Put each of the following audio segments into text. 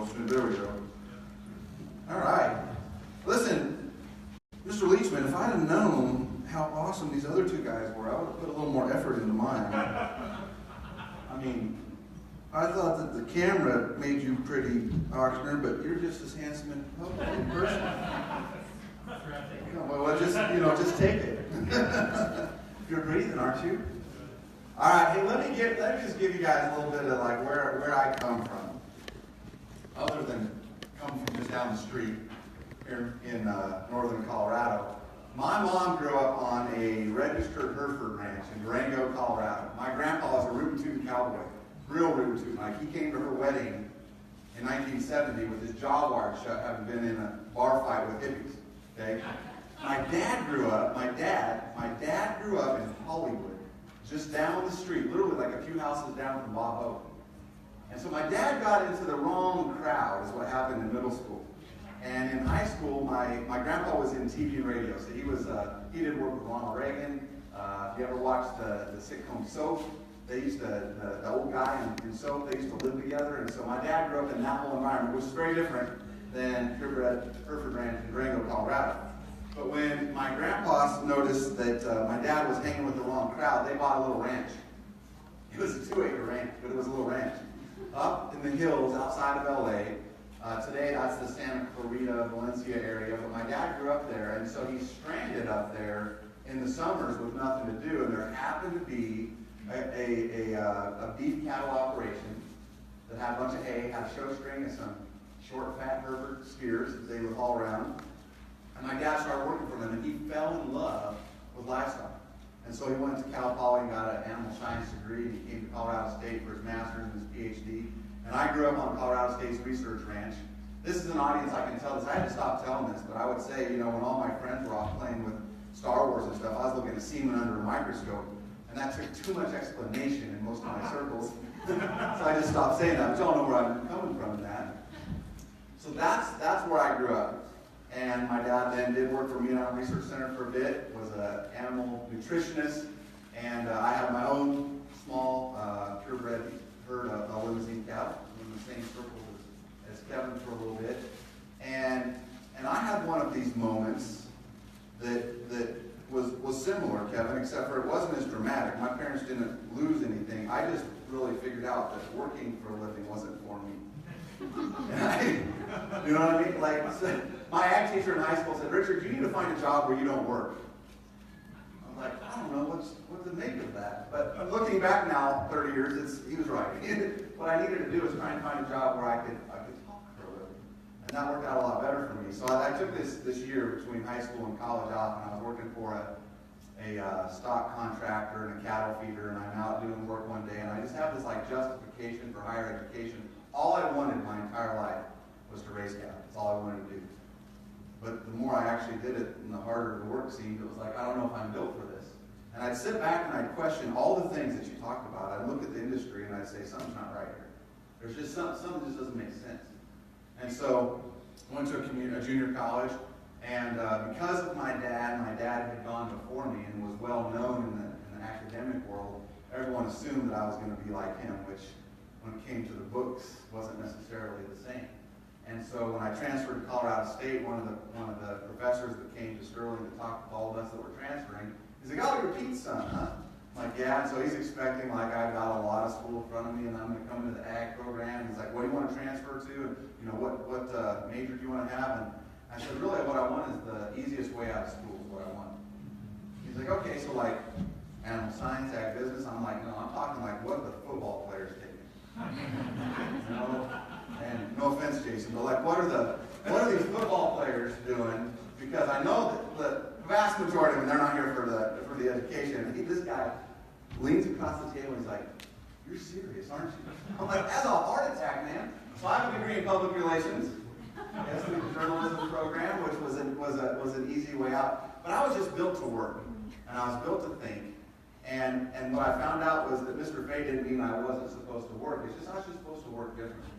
motion. There we go. All right. Listen, Mr. Leachman, if I'd have known how awesome these other two guys were, I would have put a little more effort into mine. I mean, I thought that the camera made you pretty, Oxner, but you're just as handsome in person. Well, just take it. You're breathing, aren't you? All right, hey, let me just give you guys a little bit of like where I come from. Other than come from just down the street here in northern Colorado. My mom grew up on a registered Hereford ranch in Durango, Colorado. My grandpa was a rootin' cowboy, real rootin'. Like he came to her wedding in 1970 with his jaw wired shut, having been in a bar fight with hippies. Okay. My dad grew up in Hollywood, just down the street, literally like a few houses down from Bob Hope. And so my dad got into the wrong crowd, is what happened in middle school. And in high school, my grandpa was in TV and radio, so he did work with Ronald Reagan. If you ever watched the sitcom Soap, the old guy in Soap, they used to live together. And so my dad grew up in that whole environment, which is very different than purebred Hereford Ranch in Durango, Colorado. But when my grandpa noticed that my dad was hanging with the wrong crowd, they bought a little ranch. It was a 2-acre ranch, but it was a little ranch up in the hills outside of LA. Today, that's the Santa Clarita, Valencia area, but my dad grew up there, and so he's stranded up there in the summers with nothing to do, and there happened to be a beef cattle operation that had a bunch of hay, had a show string, and some short, fat Hereford steers that they would haul around. And my dad started working for them, and he fell in love with livestock. And so he went to Cal Poly and got an animal science degree, and he came to Colorado State for his master's and his PhD. And I grew up on Colorado State's research ranch. This is an audience I can tell this. I had to stop telling this, but I would say, when all my friends were off playing with Star Wars and stuff, I was looking at semen under a microscope. And that took too much explanation in most of my circles. So I just stopped saying that. But y'all know where I'm coming from in that. So that's where I grew up. And my dad then did work for me in our research center for a bit, was an animal nutritionist, and I had my own small purebred herd of limousine cattle in the same circles as Kevin for a little bit. And I had one of these moments that was similar, Kevin, except for it wasn't as dramatic. My parents didn't lose anything. I just really figured out that working for a living wasn't for me. You know what I mean? Like, so my ag teacher in high school said, "Richard, you need to find a job where you don't work." I'm like, I don't know what to make of that. But looking back now, 30 years, he was right. What I needed to do was try and find a job where I could talk for a living, and that worked out a lot better for me. So I took this year between high school and college off, and I was working for a stock contractor and a cattle feeder, and I'm out doing work one day, and I just have this like justification for higher education. All I wanted my entire life was to raise cattle. That's all I wanted to do. But the more I actually did it, and the harder the work seemed, it was like, I don't know if I'm built for this. And I'd sit back and I'd question all the things that you talked about. I'd look at the industry and I'd say, something's not right here. There's just something just doesn't make sense. And so I went to a junior college, and because of my dad had gone before me and was well known in the academic world, everyone assumed that I was going to be like him, which when it came to the books wasn't necessarily the same. And so when I transferred to Colorado State, one of the professors that came to Sterling to talk to all of us that were transferring, he's like, "Oh, you're Pete's son, huh?" I'm like, "Yeah." And so he's expecting like I've got a lot of school in front of me and I'm going to come into the ag program. He's like, "What do you want to transfer to? And what major do you want to have?" And I said, "Really, what I want is the easiest way out of school is what I want." He's like, "Okay, so like animal science, ag business." I'm like, "No, I'm talking like what the football players take." And no offense, Jason, but like what are these football players doing? Because I know that the vast majority of them, they're not here for the education. And this guy leans across the table and he's like, "You're serious, aren't you?" I'm like, "That's a heart attack, man." So I have a degree in public relations, yes, through the journalism program, which was an easy way out. But I was just built to work, and I was built to think. And what I found out was that Mr. Fay didn't mean I wasn't supposed to work. It's just I was just supposed to work differently,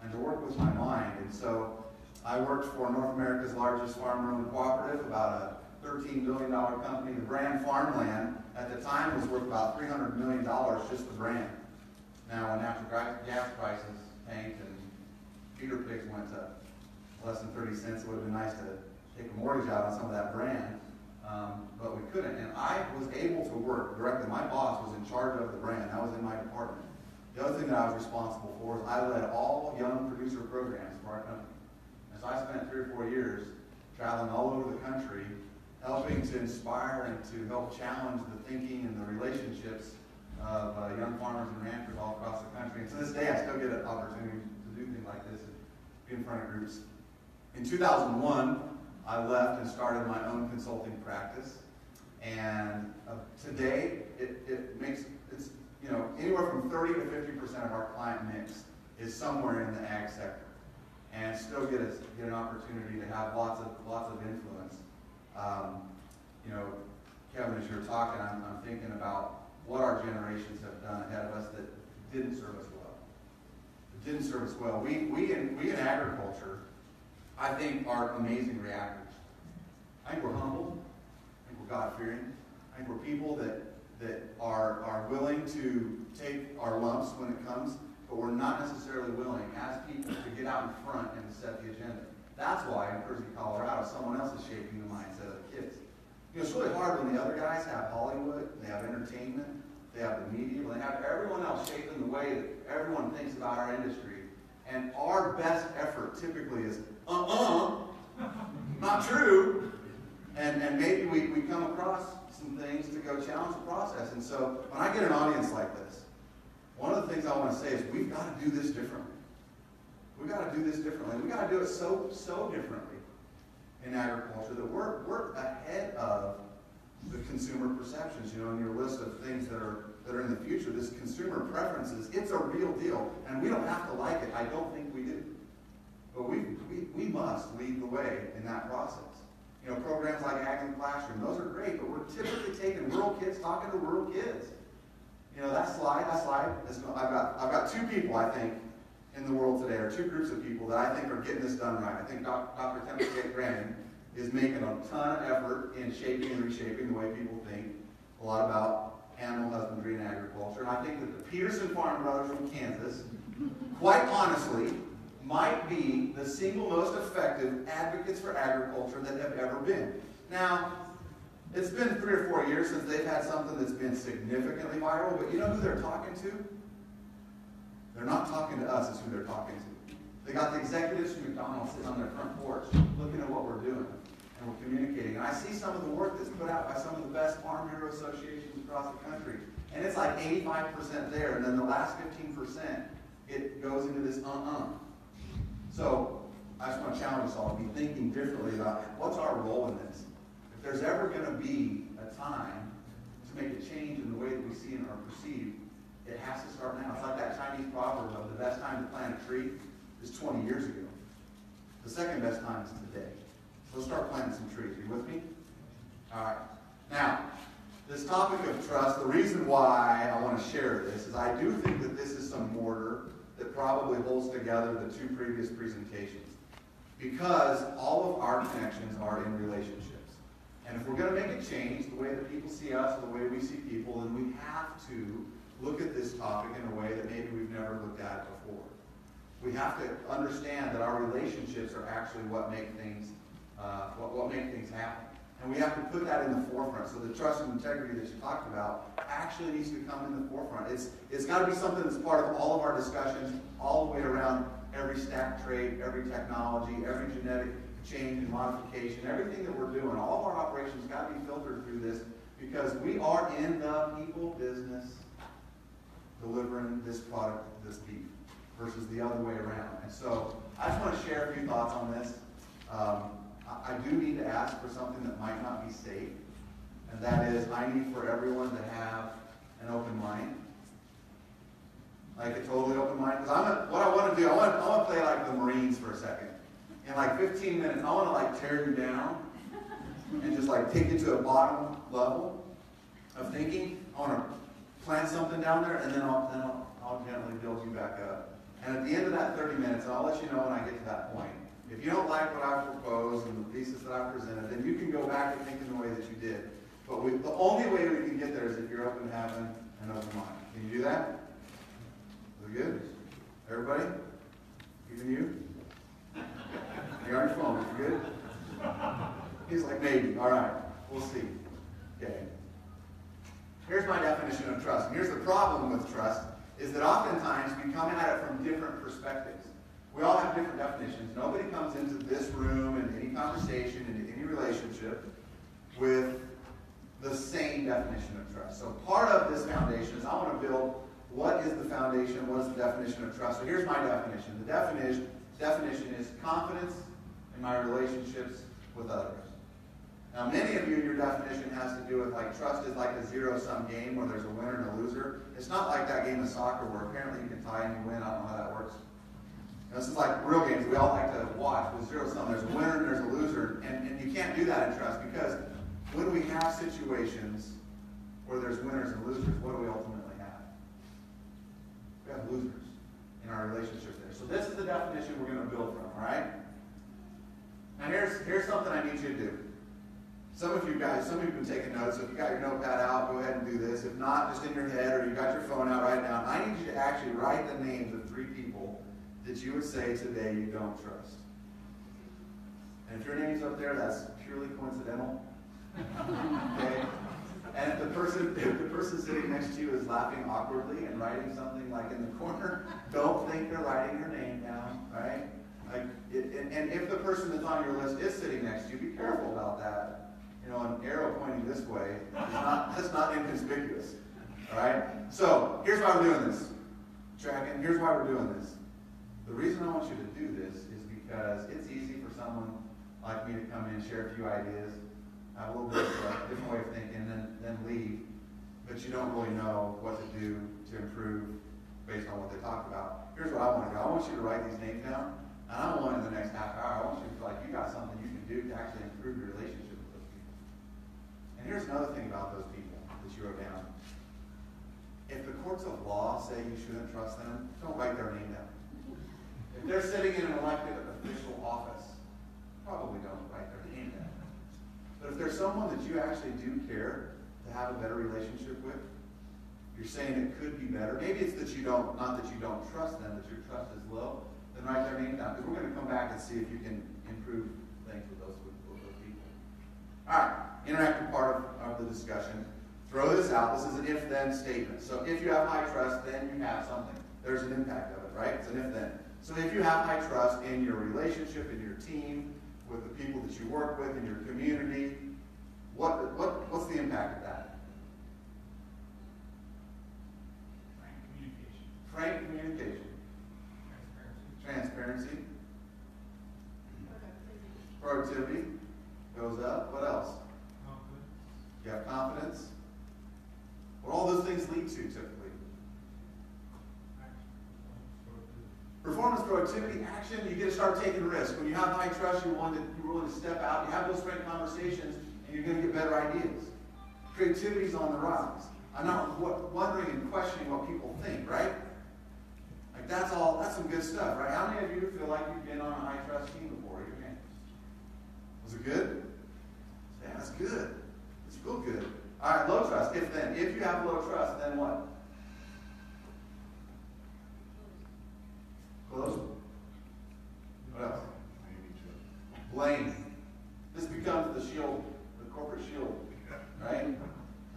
and to work with my mind. And so I worked for North America's largest farm-owned cooperative, about a $13 billion company. The brand Farmland at the time was worth about $300 million, just the brand. Now when natural gas prices tanked and feeder pigs went to less than 30 cents. It would have been nice to take a mortgage out on some of that brand, but we couldn't. And I was able to work directly. My boss was in charge of the brand. That was in my department. The other thing that I was responsible for is I led all young producer programs for our company. And so I spent 3 or 4 years traveling all over the country, helping to inspire and to help challenge the thinking and the relationships of young farmers and ranchers all across the country. And to this day, I still get an opportunity to do things like this and be in front of groups. In 2001, I left and started my own consulting practice. And today, it's anywhere from 30 to 50% of our client mix is somewhere in the ag sector, and still get an opportunity to have lots of influence. Kevin, as you're talking, I'm thinking about what our generations have done ahead of us that didn't serve us well. It didn't serve us well. We in agriculture, I think, are amazing reactors. I think we're humble. I think we're God-fearing. I think we're people that are willing to take our lumps when it comes, but we're not necessarily willing, as people, to get out in front and to set the agenda. That's why in Kersey, Colorado, someone else is shaping the mindset of the kids. It's really hard when the other guys have Hollywood, they have entertainment, they have the media, they have everyone else shaping the way that everyone thinks about our industry. And our best effort typically is, not true. And maybe we come across some things to go challenge the process. And so when I get an audience like this, one of the things I want to say is we've got to do this differently. We've got to do this differently. We've got to do it so differently in agriculture that we're ahead of the consumer perceptions. In your list of things that are in the future, this consumer preferences, it's a real deal. And we don't have to like it. I don't think we do. But we must lead the way in that process. Programs like Ag in the Classroom, those are great, but we're typically taking rural kids, talking to rural kids. That slide, I've got 2 people, I think, in the world today, or 2 groups of people that I think are getting this done right. I think Dr. Temple Graham is making a ton of effort in shaping and reshaping the way people think a lot about animal husbandry and agriculture. And I think that the Peterson Farm Brothers from Kansas, quite honestly, might be the single most effective advocates for agriculture that have ever been. Now, it's been 3 or 4 years since they've had something that's been significantly viral, but you know who they're talking to? They're not talking to us, it's who they're talking to. They got the executives from McDonald's sitting on their front porch looking at what we're doing, and we're communicating. And I see some of the work that's put out by some of the best farm bureau associations across the country, and it's like 85% there, and then the last 15%, it goes into this So I just want to challenge us all to be thinking differently about what's our role in this. If there's ever going to be a time to make a change in the way that we see and are perceived, it has to start now. It's like that Chinese proverb of the best time to plant a tree is 20 years ago. The second best time is today. So let's start planting some trees. Are you with me? All right. Now, this topic of trust, the reason why I want to share this is I do think that this is some mortar that probably holds together the 2 previous presentations, because all of our connections are in relationships. And if we're going to make a change, the way that people see us, the way we see people, then we have to look at this topic in a way that maybe we've never looked at it before. We have to understand that our relationships are actually what make things happen. And we have to put that in the forefront. So the trust and integrity that you talked about actually needs to come in the forefront. It's got to be something that's part of all of our discussions, all the way around every stack trait, every technology, every genetic change and modification, everything that we're doing. All of our operations got to be filtered through this, because we are in the people business delivering this product, this beef, versus the other way around. And so I just want to share a few thoughts on this. I do need to ask for something that might not be safe, and that is I need for everyone to have an open mind, like a totally open mind. Because what I want to do, I want to play like the Marines for a second. In like 15 minutes, I want to like tear you down and just like take you to a bottom level of thinking. I want to plant something down there, and then I'll gently build you back up. And at the end of that 30 minutes, and I'll let you know when I get to that point, if you don't like what I've proposed and the thesis that I've presented, then you can go back and think in the way that you did. But the only way we can get there is if you're open to having an open mind. Can you do that? Is it good? Everybody? Even you? Maybe. All right. We'll see. Okay. Here's my definition of trust. And here's the problem with trust, is that oftentimes we come at it from different perspectives. We all have different definitions. Nobody comes into this room and any conversation, into any relationship, with the same definition of trust. So part of this foundation is I want to build what is the foundation, what is the definition of trust. So here's my definition. The definition is confidence in my relationships with others. Now, many of you, your definition has to do with, like, trust is like a zero-sum game where there's a winner and a loser. It's not like that game of soccer where apparently you can tie and you win. I don't know how that works. This is like real games we all like to watch with zero-sum. There's a winner and there's a loser. And you can't do that in trust, because when we have situations where there's winners and losers, what do we ultimately have? We have losers in our relationships there. So this is the definition we're going to build from, all right? Now here's something I need you to do. Some of you have been taking notes, so if you got your notepad out, go ahead and do this. If not, just in your head, or you got your phone out right now. I need you to actually write the names of 3 people that you would say today you don't trust. And if your name's up there, that's purely coincidental. Okay? And if the person sitting next to you is laughing awkwardly and writing something like in the corner, don't think they're writing your name down, right? And if the person that's on your list is sitting next to you, be careful about that. You know, an arrow pointing this way, that's not inconspicuous. All right? So, here's why we're doing this. Tracking, here's why we're doing this. The reason I want you to do this is because it's easy for someone like me to come in, share a few ideas, have a little bit of a different way of thinking, then leave. But you don't really know what to do to improve based on what they talk about. Here's what I want to do. I want you to write these names down, and I want in the next half hour, I want you to feel like you got something you can do to actually improve your relationship with those people. And here's another thing about those people that you wrote down. If the courts of law say you shouldn't trust them, don't write their name down. If they're sitting in an elected official office, probably don't write their name down. But if there's someone that you actually do care to have a better relationship with, you're saying it could be better. Maybe it's that you don't, not that you don't trust them, that your trust is low, then write their name down. Because we're going to come back and see if you can improve things with those people. All right, interactive part of the discussion. Throw this out. This is an if-then statement. So if you have high trust, then you have something. There's an impact of it, right? It's an if-then. So if you have high trust in your relationship, in your team, with the people that you work with, in your community, what's the impact of that? Frank communication. Transparency. Productivity goes up. What else? You have confidence. What all those things lead to typically? Performance, productivity, action. You get to start taking risks. When you have high trust, you're willing to step out. You have those frank conversations, and you're going to get better ideas. Creativity's on the rise. I'm not wondering and questioning what people think, right? Like that's some good stuff, right? How many of you feel like you've been on a high trust team before? Your hand. Was it good? Yeah, that's good. It's real good. All right, low trust. If you have low trust, then what? Close. What else? Blame. This becomes the shield, the corporate shield, right?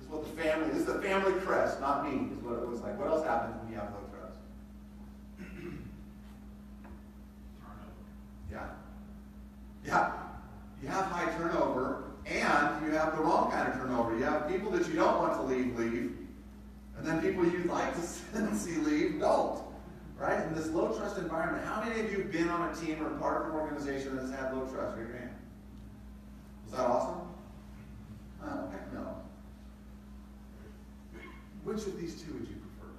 This is the family crest, not me, is what it looks like. What else happens when you have low trust? Yeah. You have high turnover, and you have the wrong kind of turnover. You have people that you don't want to leave, and then people you'd like to see leave don't. Right? In this low trust environment, how many of you have been on a team or part of an organization that's had low trust? Raise your hand. Was that awesome? Oh, heck no. Which of these two would you prefer?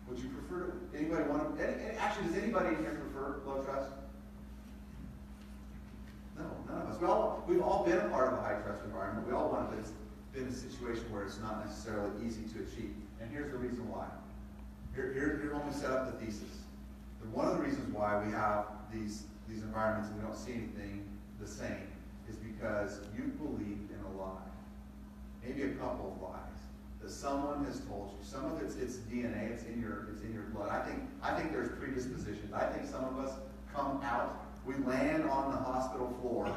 Would you prefer anybody want to? Actually, does anybody in here prefer low trust? No, none of us. We've all been a part of a high trust environment. We all want to, but it's been a situation where it's not necessarily easy to achieve. And here's the reason why. Here's when we set up the thesis. One of the reasons why we have these environments and we don't see anything the same is because you believed in a lie. Maybe a couple of lies that someone has told you. Some of it's DNA, it's in your blood. I think there's predispositions. I think some of us come out, we land on the hospital floor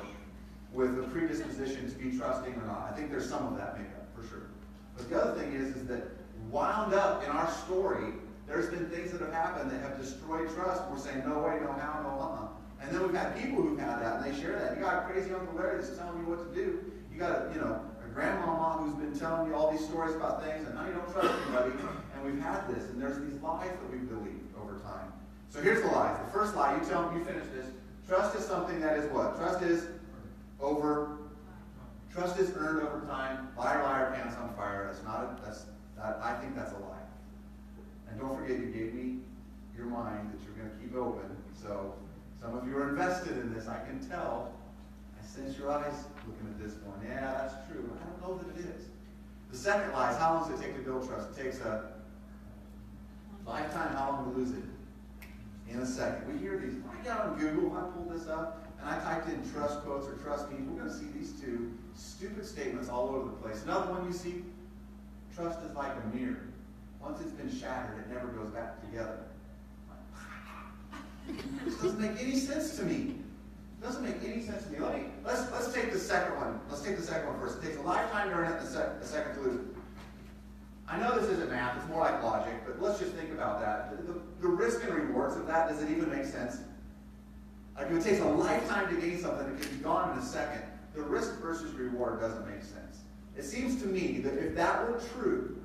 with a predisposition to be trusting or not. I think there's some of that makeup, for sure. But the other thing is that wound up in our story, there's been things that have happened that have destroyed trust. We're saying, no way, no how, no And then we've had people who've had that, and they share that. You got a crazy Uncle Larry that's telling you what to do. You got a grandmama who's been telling you all these stories about things, and now you don't trust anybody. And we've had this, and there's these lies that we've believed over time. So here's the lies. The first lie, you tell them, you finish this. Trust is something that is what? Trust is earned over time. Liar, liar, pants on fire. I think that's a lie. And don't forget, you gave me your mind that you're going to keep open. So some of you are invested in this. I can tell. I sense your eyes looking at this one. Yeah, that's true. I don't know that it is. The second lie is, how long does it take to build trust? It takes a lifetime. How long to lose it? In a second. We hear these. I got on Google. I pulled this up, and I typed in trust quotes or trust memes. We're going to see these two stupid statements all over the place. Another one you see, trust is like a mirror. Once it's been shattered, it never goes back together. This doesn't make any sense to me. It doesn't make any sense to me. Let's take the second one. Let's take the second one first. It takes a lifetime to earn it, a second to lose it. I know this isn't math, it's more like logic, but let's just think about that. The risk and rewards of that, does it even make sense? Like, if it takes a lifetime to gain something, it can be gone in a second. The risk versus reward doesn't make sense. It seems to me that if that were true,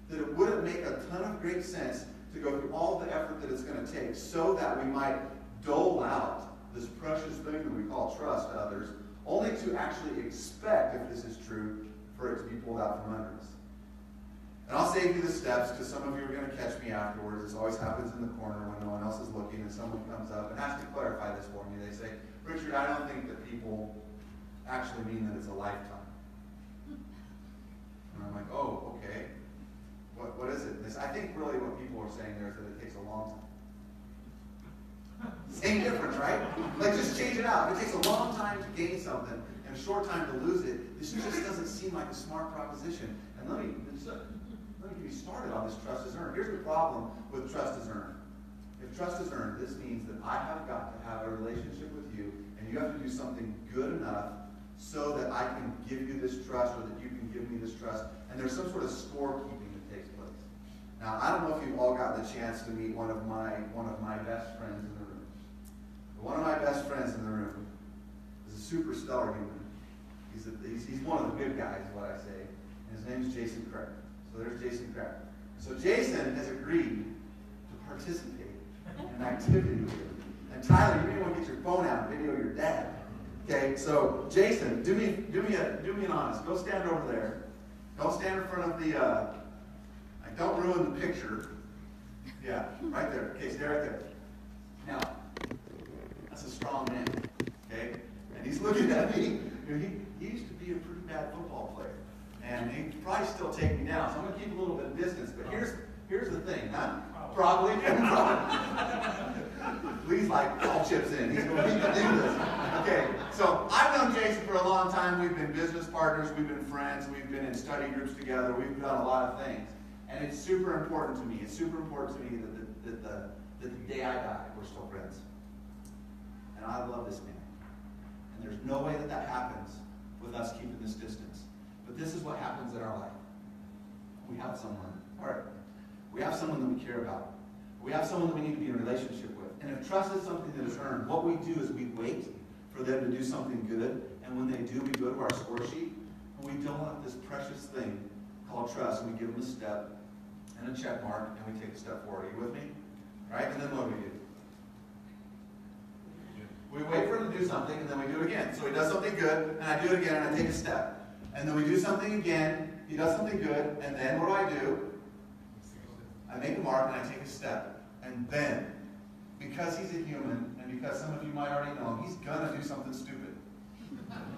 that it wouldn't make a ton of great sense to go through all the effort that it's going to take so that we might dole out this precious thing that we call trust to others, only to actually expect, if this is true, for it to be pulled out from under us. And I'll save you the steps, because some of you are going to catch me afterwards. This always happens in the corner when no one else is looking, and someone comes up and has to clarify this for me. They say, Richard, I don't think that people actually mean that it's a lifetime. And I'm like, oh, okay. What is it? I think really what people are saying there is that it takes a long time. Same difference, right? Like, just change it out. If it takes a long time to gain something and a short time to lose it, this just doesn't seem like a smart proposition. And let me get you started on this trust is earned. Here's the problem with trust is earned. If trust is earned, this means that I have got to have a relationship with you, and you have to do something good enough so that I can give you this trust, or that you can give me this trust. And there's some sort of scorekeeping that takes place. Now, I don't know if you've all got the chance to meet one of my best friends in the room. But one of my best friends in the room is a super stellar human. He's one of the good guys, is what I say. And his name is Jason Craig. So there's Jason Craig. So Jason has agreed to participate in an activity with you. And Tyler, you may want to get your phone out and video your dad. Okay, so Jason, do me an honest. Go stand over there. Don't stand in front of the. Don't ruin the picture. Yeah, right there. Okay, stay right there. Now, that's a strong man. Okay, and he's looking at me. He used to be a pretty bad football player, and he'd probably still take me down. So I'm going to keep a little bit of distance. But here's the thing, huh? Probably. Please, all chips in. He's going to do this. Okay, so I've known Jason for a long time. We've been business partners. We've been friends. We've been in study groups together. We've done a lot of things. And it's super important to me. It's super important to me that the day I die, we're still friends. And I love this man. And there's no way that happens with us keeping this distance. But this is what happens in our life. We have someone. All right. We have someone that we care about. We have someone that we need to be in a relationship with. And if trust is something that is earned, what we do is we wait for them to do something good. And when they do, we go to our score sheet and we dole out this precious thing called trust. And we give them a step and a check mark, and we take a step forward. Are you with me? Right? And then what do? We wait for him to do something, and then we do it again. So he does something good, and I do it again, and I take a step. And then we do something again, he does something good, and then what do? I make a mark, and I take a step. And then, because he's a human, and because some of you might already know him, he's going to do something stupid.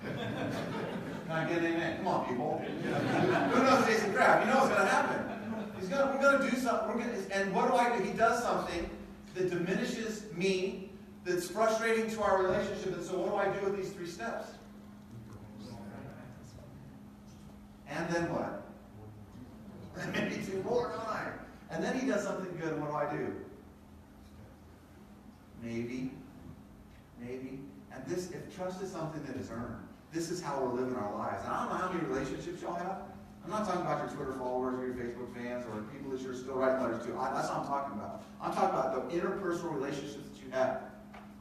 Can I get an amen? Come on, people. Who knows Jason Kraft? You know what's going to happen. We're going to do something. And what do? He does something that diminishes me, that's frustrating to our relationship. And so what do I do with these 3 steps? And then what? Maybe 2 more, don't I? And then he does something good, and what do? Maybe. And if trust is something that is earned, this is how we're living our lives. And I don't know how many relationships y'all have. I'm not talking about your Twitter followers or your Facebook fans or people that you're still writing letters to. That's what I'm talking about. I'm talking about the interpersonal relationships that you have.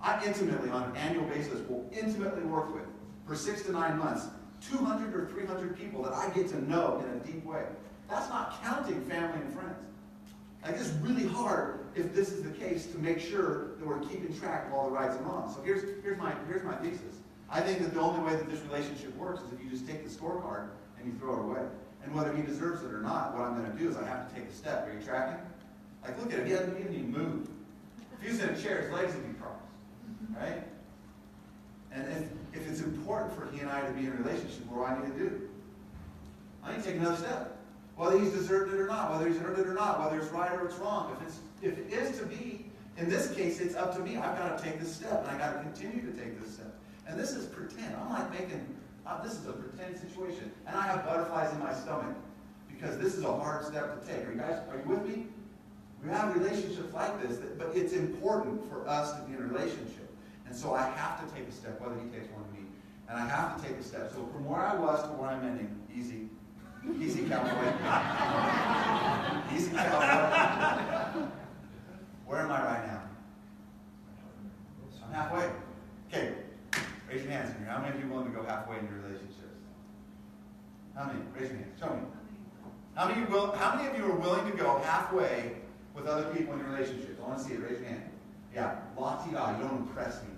I intimately, on an annual basis, will intimately work with, for 6 to 9 months, 200 or 300 people that I get to know in a deep way. That's not counting family and friends. Like, it's really hard, if this is the case, to make sure that we're keeping track of all the rights and wrongs. So here's my thesis. I think that the only way that this relationship works is if you just take the scorecard and you throw it away. And whether he deserves it or not, what I'm going to do is I have to take a step. Are you tracking? Like, look at him. He hasn't even moved. If he was in a chair, his legs would be crossed. Right? And if it's important for he and I to be in a relationship, what do I need to do? I need to take another step. Whether he's deserved it or not, whether he's earned it or not, whether it's right or it's wrong. If it is to be, in this case, it's up to me. I've got to take this step, and I've got to continue to take this step. And this is pretend. I'm like this is a pretend situation. And I have butterflies in my stomach because this is a hard step to take. Are you with me? We have relationships like this, but it's important for us to be in a relationship. And so I have to take a step, whether he takes one of me. And I have to take a step. So from where I was to where I'm ending, easy. Easy, cowboy. Easy, cowboy. Where am I right now? I'm halfway. Okay, raise your hands in here. How many of you are willing to go halfway in your relationships? How many? Raise your hands. Show me. How many of you are willing to go halfway with other people in your relationships? I want to see it. Raise your hand. Yeah, la-ti-da, you don't impress me.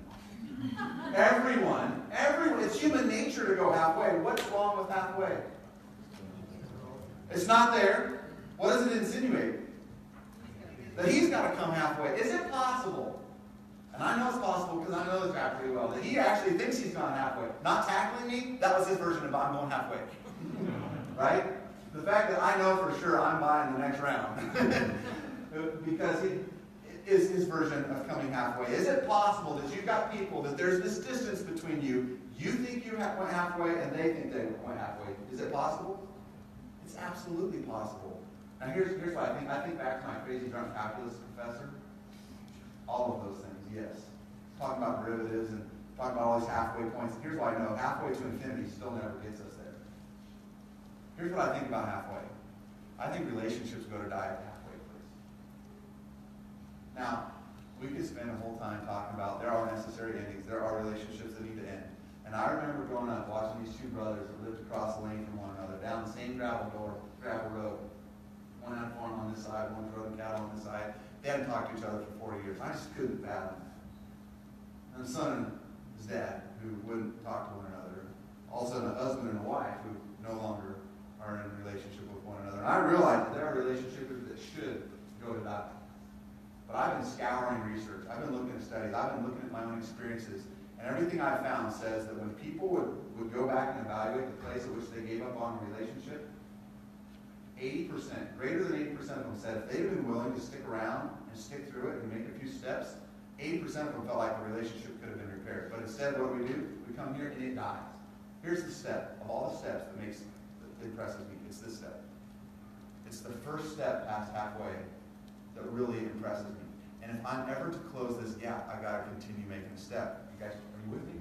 Everyone, it's human nature to go halfway. What's wrong with halfway? It's not there. What does it insinuate? That he's got to come halfway. Is it possible? And I know it's possible because I know this guy pretty well. That he actually thinks he's gone halfway. Not tackling me, that was his version of I'm going halfway. Right? The fact that I know for sure I'm buying the next round. Because it is his version of coming halfway. Is it possible that you've got people, that there's this distance between you, you think you went halfway and they think they went halfway? Is it possible? It's absolutely possible. Now here's what I think. I think back to my crazy drunk calculus professor. All of those things, yes. Talking about derivatives and talking about all these halfway points. Here's what I know. Halfway to infinity still never gets us there. Here's what I think about halfway. I think relationships go to die at the halfway place. Now, we could spend a whole time talking about there are necessary endings. There are relationships that need to end. And I remember growing up watching these two brothers that lived across the lane from one another, down the same gravel road. One had a farm on this side, one drove cattle on this side. They hadn't talked to each other for 40 years. I just couldn't fathom that. And a son and his dad who wouldn't talk to one another. Also a husband and a wife who no longer are in a relationship with one another. And I realized that there are relationships that should go to die. But I've been scouring research. I've been looking at studies. I've been looking at my own experiences. And everything I've found says that when people would go back and evaluate the place at which they gave up on a relationship, 80%, greater than 80% of them said if they'd have been willing to stick around and stick through it and make a few steps, 80% of them felt like the relationship could have been repaired. But instead, what do? We come here and it dies. Here's the step of all the steps that impresses me. It's this step. It's the first step past halfway that really impresses me. And if I'm ever to close this gap, I've got to continue making a step. You guys, are you with me?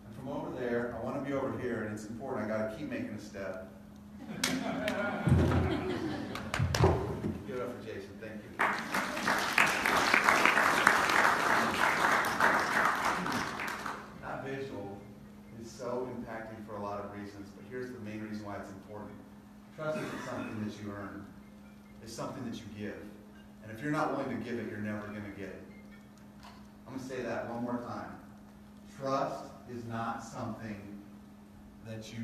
And from over there, I want to be over here, and it's important. I've got to keep making a step. Give it up for Jason. Thank you. That visual is so impacting for a lot of reasons, but here's the main reason why it's important. Trust isn't something that you earn. It's something that you give. And if you're not willing to give it, you're never going to get it. I'm going to say that one more time. Trust is not something that you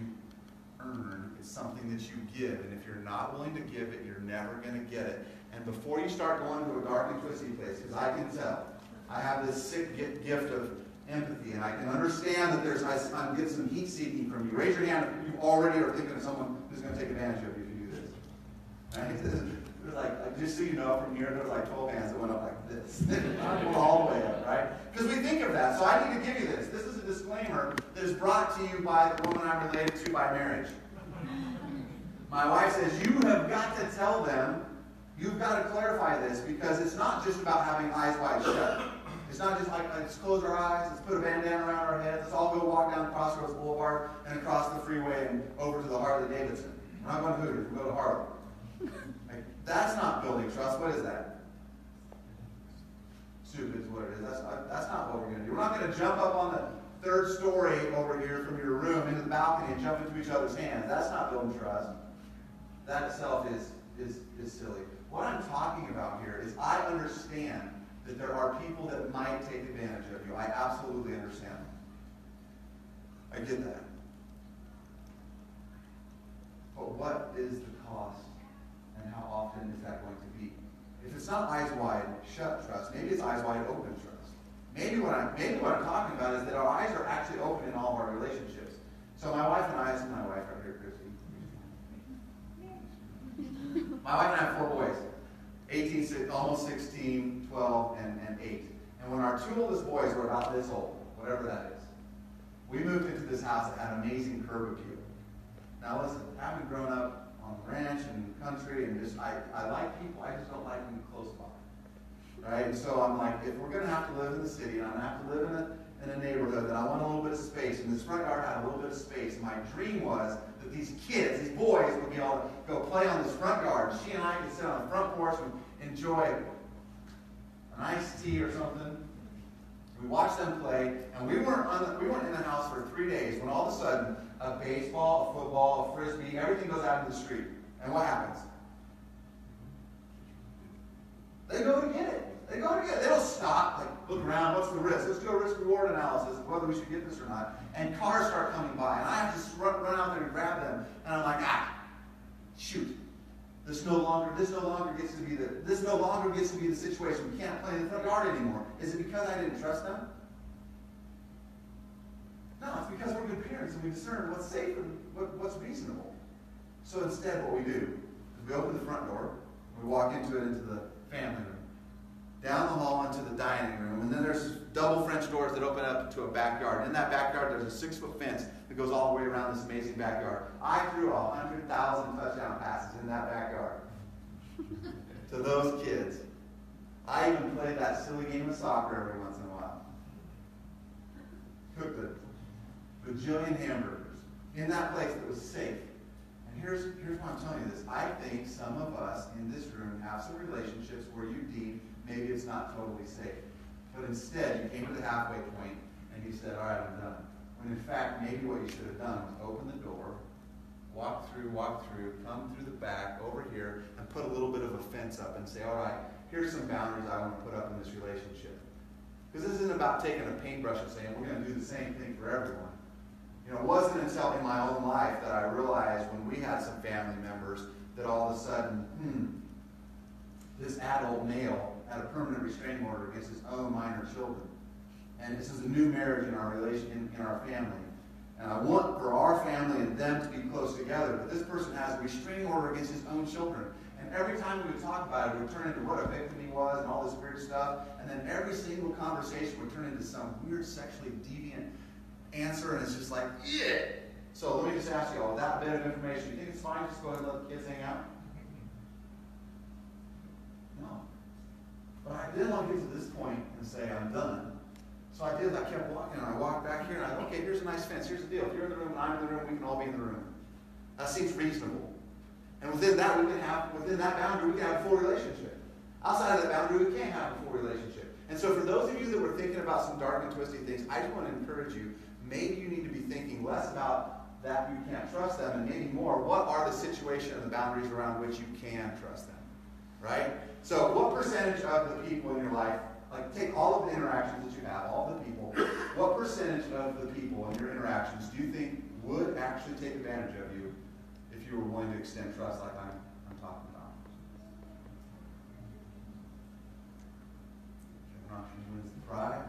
earn. It's something that you give. And if you're not willing to give it, you're never going to get it. And before you start going to a dark and twisty place, because I can tell, I have this sick gift of empathy, and I can understand that I'm getting some heat seeking from you. Raise your hand if you already are thinking of someone who's going to take advantage of you if you do this. Right? It was like, just so you know, from here, there was like 12 hands that went up like this. All the way up, right? Because we think of that. So I need to give you this. This is a disclaimer that is brought to you by the woman I'm related to by marriage. My wife says, you have got to tell them, you've got to clarify this, because it's not just about having eyes wide shut. It's not just like, let's close our eyes, let's put a bandana around our heads, let's all go walk down Crossroads Boulevard and across the freeway and over to the Harley-Davidson. We're not going to Hooters, we'll go to Harley. Like, that's not building trust. What is that? Stupid is what it is. That's not what we're going to do. We're not going to jump up on the third story over here from your room into the balcony and jump into each other's hands. That's not building trust. That itself is silly. What I'm talking about here is I understand that there are people that might take advantage of you. I absolutely understand. I get that. But what is the cost, and how often is that going to be? If it's not eyes wide shut trust, maybe it's eyes wide open trust. Maybe what I'm talking about is that our eyes are actually open in all of our relationships. So my wife and I, this is my wife right here, Christy. My wife and I have 4 boys, 18, almost 16, 12, and 8. And when our 2 oldest boys were about this old, whatever that is, we moved into this house that had amazing curb appeal. Now listen, having grown up on the ranch and country, and just I like people, I just don't like them close by. Right? And so I'm like, if we're going to have to live in the city, and I'm going to have to live in a neighborhood, then I want a little bit of space. And this front yard had a little bit of space. And my dream was that these kids, these boys, would be able to go play on this front yard. She and I could sit on the front porch and enjoy an iced tea or something. We watched them play, and we weren't in the house for 3 days when all of a sudden a baseball, a football, a frisbee, everything goes out into the street. And what happens? They go to get it. They go to get it. They don't stop, like, look around, what's the risk? Let's do a risk-reward analysis of whether we should get this or not. And cars start coming by, and I have to run out there and grab them. And I'm like, shoot. This no longer gets to be the situation. We can't play in the front yard anymore. Is it because I didn't trust them? No, it's because we're good parents and we discern what's safe and what's reasonable. So instead, what we do is we open the front door, we walk into the family room, down the hall into the dining room, and then there's double French doors that open up to a backyard. And in that backyard, there's a 6-foot fence that goes all the way around this amazing backyard. I threw 100,000 touchdown passes in that backyard to those kids. I even played that silly game of soccer every once in a while. Cooked a bajillion hamburgers in that place that was safe. And here's why I'm telling you this. I think some of us in this room have some relationships where you deem maybe it's not totally safe. But instead, you came to the halfway point and you said, all right, I'm done. When in fact, maybe what you should have done was open the door, walk through, come through the back, over here, and put a little bit of a fence up and say, all right, here's some boundaries I want to put up in this relationship. Because this isn't about taking a paintbrush and saying, we're going to do the same thing for everyone. You know, it wasn't until in my own life that I realized when we had some family members that all of a sudden, this adult male had a permanent restraining order against his own minor children. And this is a new marriage in our relation, in our family. And I want for our family and them to be close together, but this person has a restraining order against his own children. And every time we would talk about it, it would turn into what a victim he was and all this weird stuff. And then every single conversation would turn into some weird sexually deviant answer, and it's just like, yeah. So let me just ask you all, that bit of information, you think it's fine just go ahead and let the kids hang out? No. But I didn't want to get to this point and say, I'm done. So I did. I kept walking, and I walked back here, and I thought, okay, here's a nice fence. Here's the deal. If you're in the room and I'm in the room, we can all be in the room. That seems reasonable. And within that boundary, we can have a full relationship. Outside of that boundary, we can't have a full relationship. And so for those of you that were thinking about some dark and twisty things, I just want to encourage you, maybe you need to be thinking less about that you can't trust them, and maybe more, what are the situation and the boundaries around which you can trust them, right? So what percentage of the people in your life, like take all of the interactions that you have, all the people, what percentage of the people in your interactions do you think would actually take advantage of you if you were willing to extend trust like I'm talking about? An option wins the prize.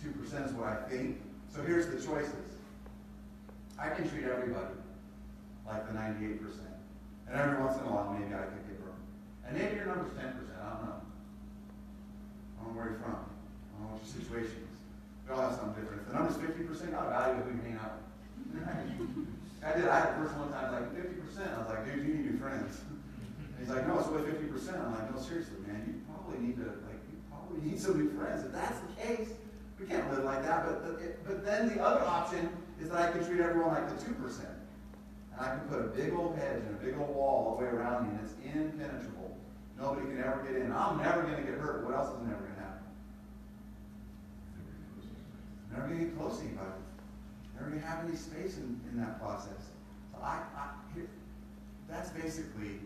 2% is what I think. So here's the choices. I can treat everybody like the 98%. And every once in a while, maybe I could get wrong. And maybe your number's 10%, I don't know. I don't know where you're from. I don't know what your situation is. We all have something different. If the number's 50%, God value who you hang out with. I had a person one time like 50%. I was like, dude, you need new friends. And he's like, no, it's really 50%. I'm like, no, seriously, man, you probably we need some new friends. If that's the case, we can't live like that. But then the other option is that I can treat everyone like the 2%. And I can put a big old hedge and a big old wall all the way around me, and it's impenetrable. Nobody can ever get in. I'm never going to get hurt. What else is never going to happen? Never going to get close to anybody. Never going to have any space in that process. So that's basically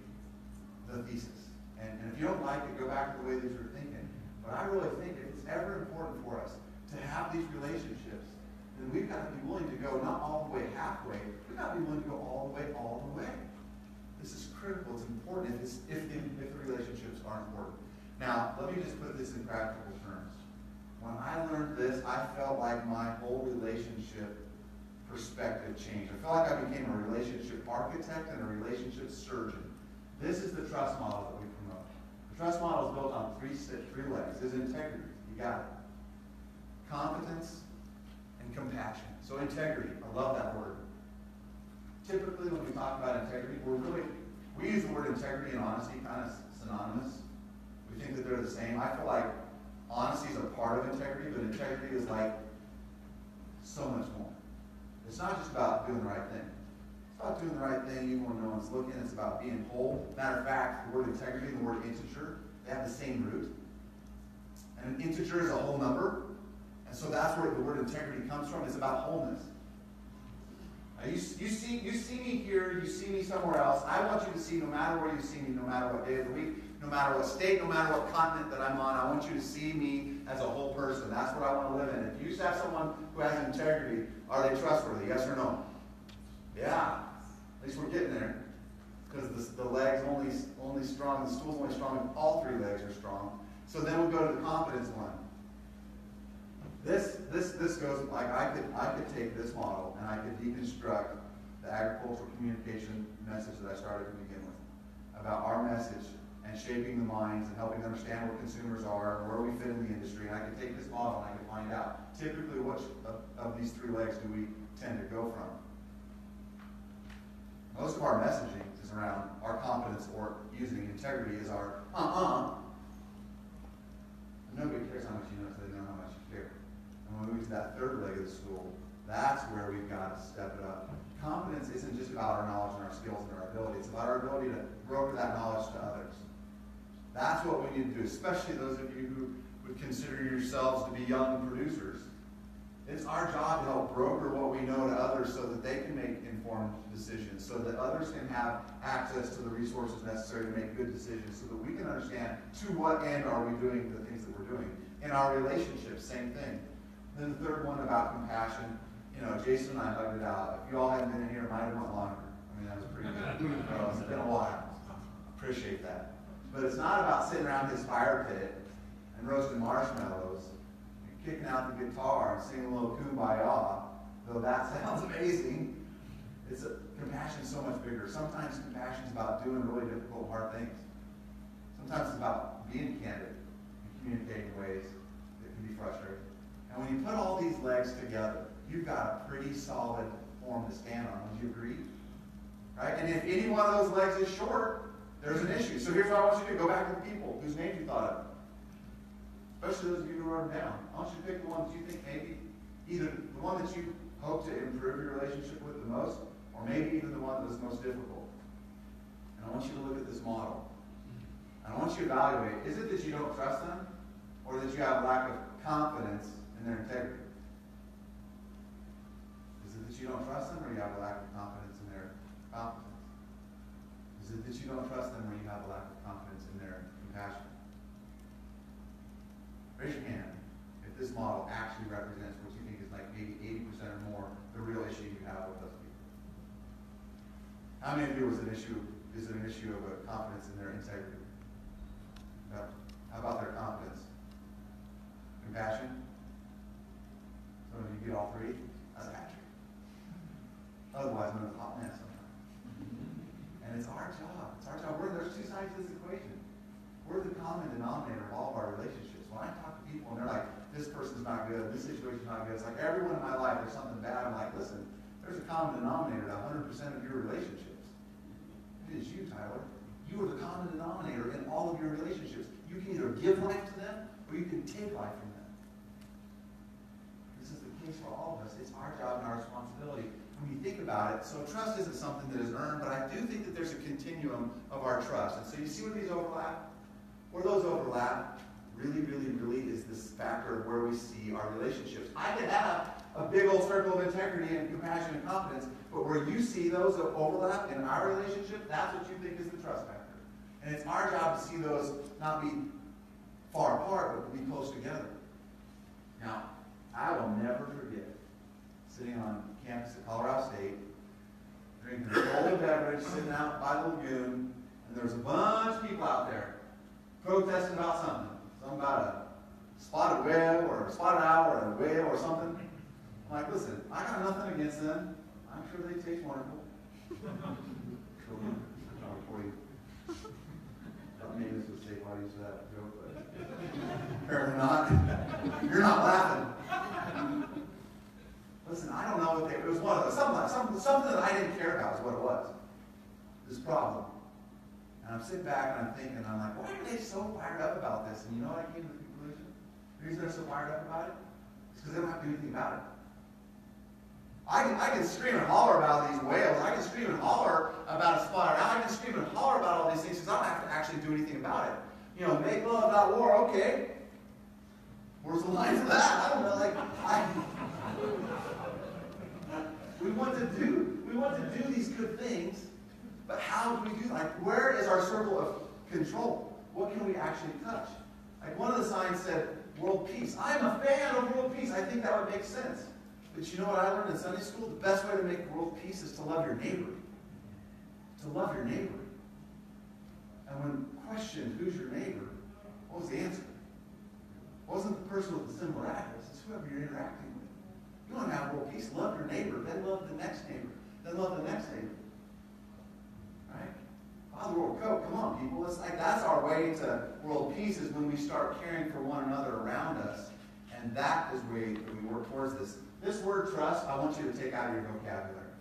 the thesis. And if you don't like it, go back to the way that you're thinking. But I really think if it's ever important for us to have these relationships, then we've got to be willing to go not all the way halfway. We've got to be willing to go all the way. This is critical. It's important if the relationships are important. Now, let me just put this in practical terms. When I learned this, I felt like my whole relationship perspective changed. I felt like I became a relationship architect and a relationship surgeon. This is the trust model that we promote. The trust model is built on three legs. There's integrity. You got it. Competence and compassion. So integrity. I love that word. Typically, when we talk about integrity, we use the word integrity and honesty kind of synonymous. We think that they're the same. I feel like honesty is a part of integrity, but integrity is like so much more. It's not just about doing the right thing. It's about doing the right thing even when no one's looking. It's about being whole. Matter of fact, the word integrity and the word integer, they have the same root. And an integer is a whole number. And so that's where the word integrity comes from. It's about wholeness. Now you see me here, you see me somewhere else. I want you to see, no matter where you see me, no matter what day of the week, no matter what state, no matter what continent that I'm on, I want you to see me as a whole person. That's what I want to live in. If you have someone who has integrity, are they trustworthy? Yes or no? Yeah. At least we're getting there. Because the leg's only strong, the stool's only strong if all three legs are strong. So then we'll go to the confidence one. This goes like I could take this model and I could deconstruct the agricultural communication message that I started to begin with about our message and shaping the minds and helping understand what consumers are and where we fit in the industry. And I could take this model and I could find out typically which of these three legs do we tend to go from. Most of our messaging is around our competence or using integrity as our Nobody cares how much you know until they know how much you care. And when we move to that third leg of the stool, that's where we've got to step it up. Competence isn't just about our knowledge and our skills and our ability. It's about our ability to broker that knowledge to others. That's what we need to do, especially those of you who would consider yourselves to be young producers. It's our job to help broker what we know to others so that they can make informed decisions, so that others can have access to the resources necessary to make good decisions, so that we can understand to what end are we doing the things that we're doing. In our relationships, same thing. Then the third one about compassion. Jason and I hugged it out. If you all hadn't been in here, it might have went longer. I mean, that was pretty good. It's been a while. Appreciate that. But it's not about sitting around his fire pit and roasting marshmallows and kicking out the guitar and singing a little kumbaya, though that sounds amazing. Compassion's so much bigger. Sometimes compassion's about doing really difficult, hard things. Sometimes it's about being candid and communicating in ways that can be frustrating. And when you put all these legs together, you've got a pretty solid form to stand on. Would you agree? Right? And if any one of those legs is short, there's an issue. So here's what I want you to do. Go back to the people whose names you thought of. Especially those of you who wrote them down. I want you to pick the ones you think maybe either the one that you hope to improve your relationship with the most, or maybe even the one that was most difficult. And I want you to look at this model. And I want you to evaluate, is it that you don't trust them, or that you have a lack of confidence in their integrity? Is it that you don't trust them, or you have a lack of confidence in their competence? Is it that you don't trust them, or you have a lack of confidence in their compassion? Raise your hand if this model actually represents what you think is like maybe 80% or more the real issue you have with those people. How many of you is it an issue of a confidence in their integrity? No. How about their confidence? Compassion? Some of you get all three? That's Patrick. Otherwise known as a hot mess sometimes. And it's our job. It's our job. There's two sides to this equation. We're the common denominator of all of our relationships. When I talk to people and they're like, this person's not good, this situation's not good, it's like everyone in my life, there's something bad. I'm like, listen, there's a common denominator to 100% of your relationships. It is you, Tyler. You are the common denominator in all of your relationships. You can either give life to them or you can take life from them. This is the case for all of us. It's our job and our responsibility. When you think about it, so trust isn't something that is earned, but I do think that there's a continuum of our trust. And so you see where these overlap? Where those overlap really, really, really is this factor of where we see our relationships. I can have a big old circle of integrity and compassion and confidence, but where you see those that overlap in our relationship, that's what you think is the trust factor. And it's our job to see those not be far apart, but to be close together. Now, I will never forget sitting on campus at Colorado State, drinking a cold beverage, sitting out by the lagoon, and there was a bunch of people out there protesting about something. Something about a spotted whale or a spotted owl or a whale or something. I'm like, listen, I got nothing against them. I'm sure they taste wonderful. Maybe this was safe while I used that joke, but apparently not. You're not laughing. Listen, I don't know what it was one of those. Something that I didn't care about is what it was. This problem. And I'm sitting back and I'm thinking, I'm like, why are they so fired up about this? And you know what I came to the conclusion? The reason they're so fired up about it is because they don't have to do anything about it. I can scream and holler about these whales. I can scream and holler about a spotted owl. I can scream and holler about all these things because I don't have to actually do anything about it. You know, make love, not war. Okay. Where's the line for that? I don't know. We want to do these good things, but how do we do that? Like, where is our circle of control? What can we actually touch? Like, one of the signs said, world peace. I'm a fan of world peace. I think that would make sense. But you know what I learned in Sunday school? The best way to make world peace is to love your neighbor. To love your neighbor. And when questioned, who's your neighbor? What was the answer? It wasn't the person with the similar address. It's whoever you're interacting with. You want to have world peace, love your neighbor, then love the next neighbor, then love the next neighbor. Right? Father world code, come on, people. It's like that's our way to world peace is when we start caring for one another around us. And that is the way that we work towards this. This word trust, I want you to take out of your vocabulary.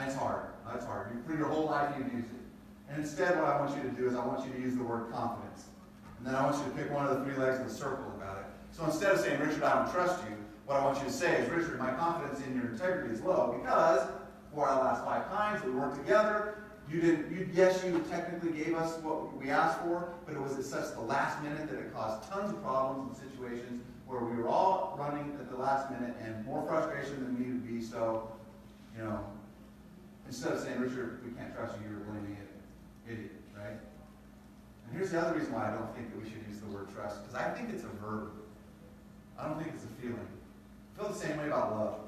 It's hard. It's hard. For your whole life you've used it. And instead what I want you to do is I want you to use the word confidence. And then I want you to pick one of the three legs of the circle about it. So instead of saying, Richard, I don't trust you, what I want you to say is, Richard, my confidence in your integrity is low because for our last 5 times we worked together, yes, you technically gave us what we asked for, but it was at such the last minute that it caused tons of problems and situations where we were all running at the last minute and more frustration than needed to be. So, you know, instead of saying, Richard, we can't trust you, you're blaming an idiot, right? And here's the other reason why I don't think that we should use the word trust, because I think it's a verb. I don't think it's a feeling. I feel the same way about love.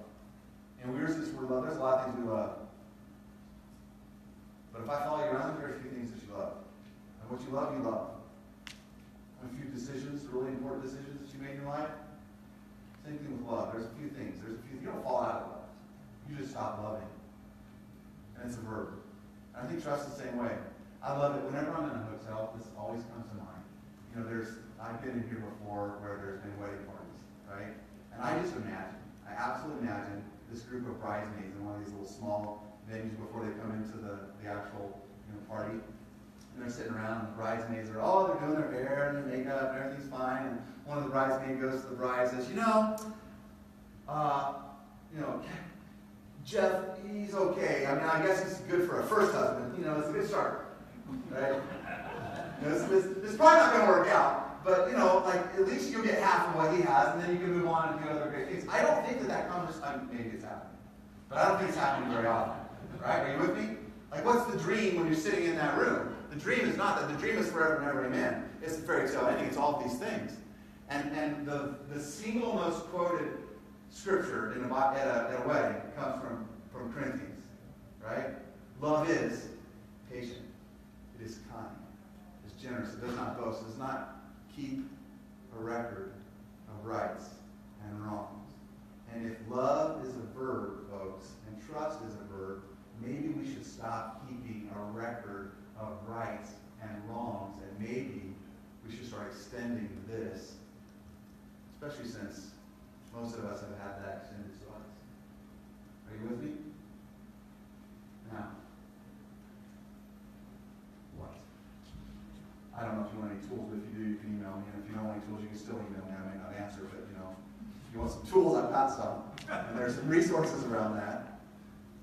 And we use this word love. There's a lot of things we love. But if I follow you around, there are a few things that you love. And what you love, you love. A few decisions, really important decisions that you made in your life. Same thing with love. There's a few things. You don't fall out of love. You just stop loving. And it's a verb. And I think trust is the same way. I love it. Whenever I'm in a hotel, this always comes to mind. You know, I've been in here before where there's been wedding parties, right? And I absolutely imagine this group of bridesmaids in one of these little small venues before they come into the actual party. And they're sitting around, and the bridesmaids are, they're doing their hair and their makeup, and everything's fine. And one of the bridesmaids goes to the bride and says, Jeff, he's okay. I mean, I guess he's good for a first husband. It's a good start, right? It's probably not going to work out, but, at least you'll get half of what he has, and then you can move on and do other great things. I don't think that conversation, maybe it's happening, but I don't think it's happening very often, right? Are you with me? Like, what's the dream when you're sitting in that room? The dream is not that. The dream is forever and ever, amen. It's a fairy tale ending. It's all of these things. And the single most quoted scripture at a wedding comes from Corinthians, right? Love is patient. It is kind. It's generous. It does not boast. It does not keep a record of rights and wrongs. And if love is a verb, folks, and trust is a verb, maybe we should stop keeping a record of rights and wrongs, and maybe we should start extending this, especially since most of us have had that extended to us. Are you with me? Now, what? I don't know if you want any tools, but if you do, you can email me. And if you don't want any tools, you can still email me. I may not answer, but if you want some tools, I've got some. And there's some resources around that.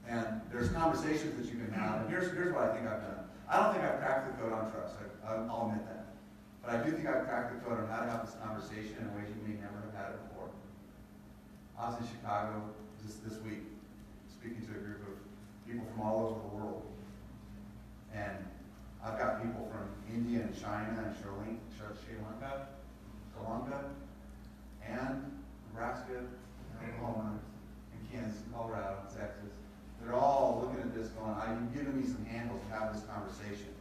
And there's conversations that you can have. And here's what I think I've done. I don't think I've cracked the code on trust. I'll admit that. But I do think I've cracked the code on how to have this conversation in ways you may never have had it before. I was in Chicago this week, speaking to a group of people from all over the world. And I've got people from India and China and Sri Lanka, and Nebraska, and Oklahoma, and Kansas, and Colorado, and Texas. They're all looking at this going, you've given me some handles to have this conversation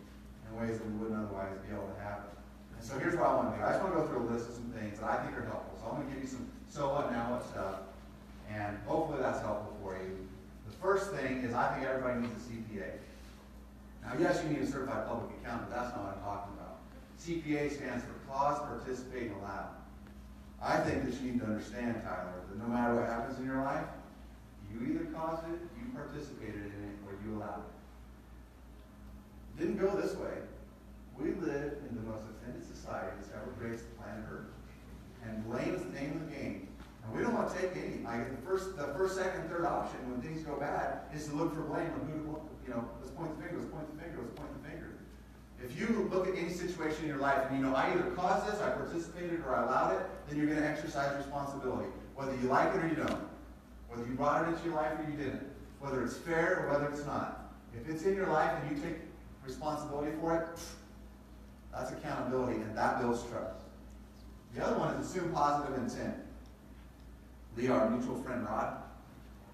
in ways that we wouldn't otherwise be able to have it. And so here's what I want to do. I just want to go through a list of some things that I think are helpful. So I'm going to give you some so what, now what stuff, and hopefully that's helpful for you. The first thing is I think everybody needs a CPA. Now, yes, you need a certified public accountant, but that's not what I'm talking about. CPA stands for Cause, Participate, and Allow. I think that you need to understand, Tyler, that no matter what happens in your life, you either caused it, you participated in it, or you allowed it. It didn't go this way. We live in the most offended society that's ever graced the planet Earth. And blame is the name of the game. And we don't want to take any. The first, second, third option when things go bad is to look for blame on who to, let's point the finger, let's point the finger, let's point the finger. If you look at any situation in your life and I either caused this, I participated, or I allowed it, then you're going to exercise responsibility. Whether you like it or you don't. Whether you brought it into your life or you didn't. Whether it's fair or whether it's not. If it's in your life and you take responsibility for it, that's accountability, and that builds trust. The other one is assume positive intent. Lee, our mutual friend Rod,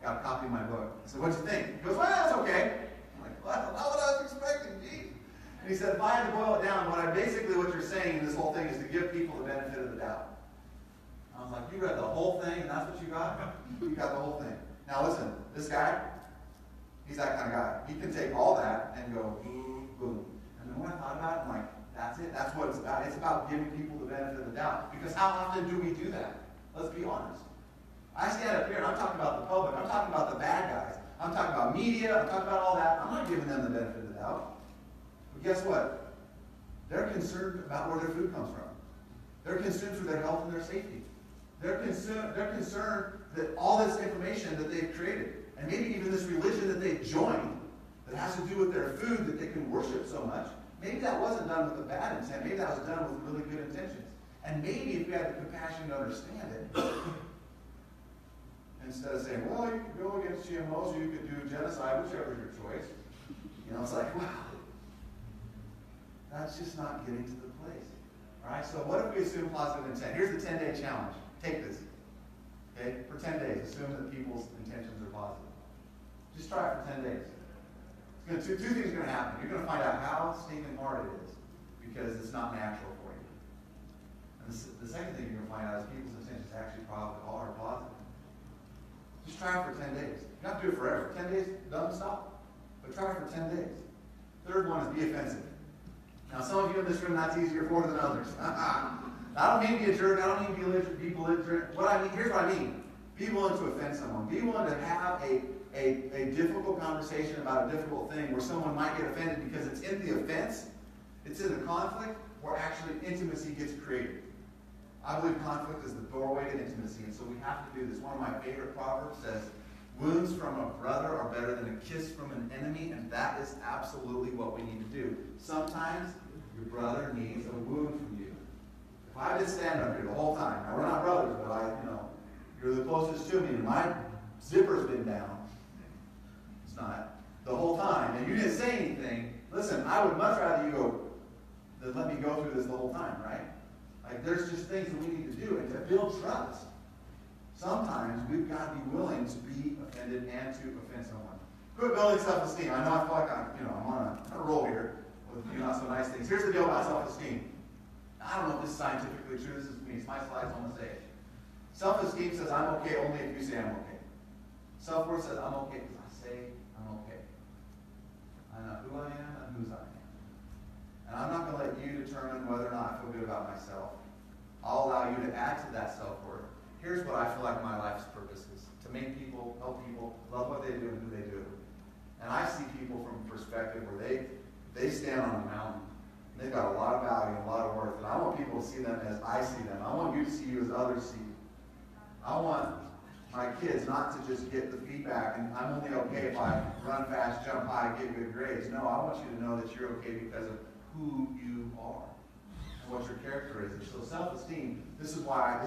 got a copy of my book. I said, what'd you think? He goes, well, that's okay. I'm like, well, that's not what I was expecting, geez. And he said, if I had to boil it down, what you're saying in this whole thing is to give people the benefit of the doubt. I was like, you read the whole thing and that's what you got? You got the whole thing. Now listen, this guy, he's that kind of guy. He can take all that and go, boom, boom. And then when I thought about it, I'm like, that's it. That's what it's about. It's about giving people the benefit of the doubt. Because how often do we do that? Let's be honest. I stand up here and I'm talking about the public. I'm talking about the bad guys. I'm talking about media. I'm talking about all that. I'm not giving them the benefit of the doubt. But guess what? They're concerned about where their food comes from. They're concerned for their health and their safety. They're concerned that all this information that they've created, and maybe even this religion that they've joined that has to do with their food that they can worship so much, maybe that wasn't done with a bad intent. Maybe that was done with really good intentions. And maybe if we had the compassion to understand it, instead of saying, well, you could go against GMOs or you could do genocide, whichever is your choice. It's like, wow. That's just not getting to the place. All right, so what if we assume positive intent? Here's the 10-day challenge. Take this. Okay, for 10 days, assume that people's intentions are positive. Just try it for 10 days. Two things are going to happen. You're going to find out how stinking hard it is because it's not natural for you. And the second thing you're going to find out is people's intentions actually probably are positive. Just try it for 10 days. You don't have to do it forever. 10 days, don't stop. But try it for 10 days. Third one is be offensive. Now, some of you in this room, that's easier for than others. I don't mean to be a jerk. I don't mean to be belligerent. Here's what I mean. Be willing to offend someone. Be willing to have a difficult conversation about a difficult thing where someone might get offended because it's in the offense, it's in the conflict, where actually intimacy gets created. I believe conflict is the doorway to intimacy, and so we have to do this. One of my favorite proverbs says, wounds from a brother are better than a kiss from an enemy, and that is absolutely what we need to do. Sometimes your brother needs a wound from you. If I've been standing up here the whole time, now we're not brothers, but you're the closest to me, and my zipper's been down. It's not. The whole time, and you didn't say anything. Listen, I would much rather you go than let me go through this the whole time, right? Like, there's just things that we need to do, and to build trust. Sometimes we've got to be willing to be offended and to offend someone. Quit building self-esteem. I know I feel like I'm on a roll here with not so nice things. Here's the deal about self-esteem. I don't know if this is scientifically true. This is me. It's my slides on the stage. Self-esteem says I'm okay only if you say I'm okay. Self-worth says I'm okay because I say I'm okay. I know who I am and whose I am. And I'm not going to let you determine whether or not I feel good about myself. I'll allow you to add to that self-worth. Here's what I feel like my life's purpose is. To make people, help people, love what they do and who they do. And I see people from a perspective where they stand on a mountain. They've got a lot of value and a lot of worth. And I want people to see them as I see them. I want you to see you as others see you. I want my kids not to just get the feedback, and I'm only okay if I run fast, jump high, get good grades. No, I want you to know that you're okay because of who you are and what your character is. And so self-esteem, this is why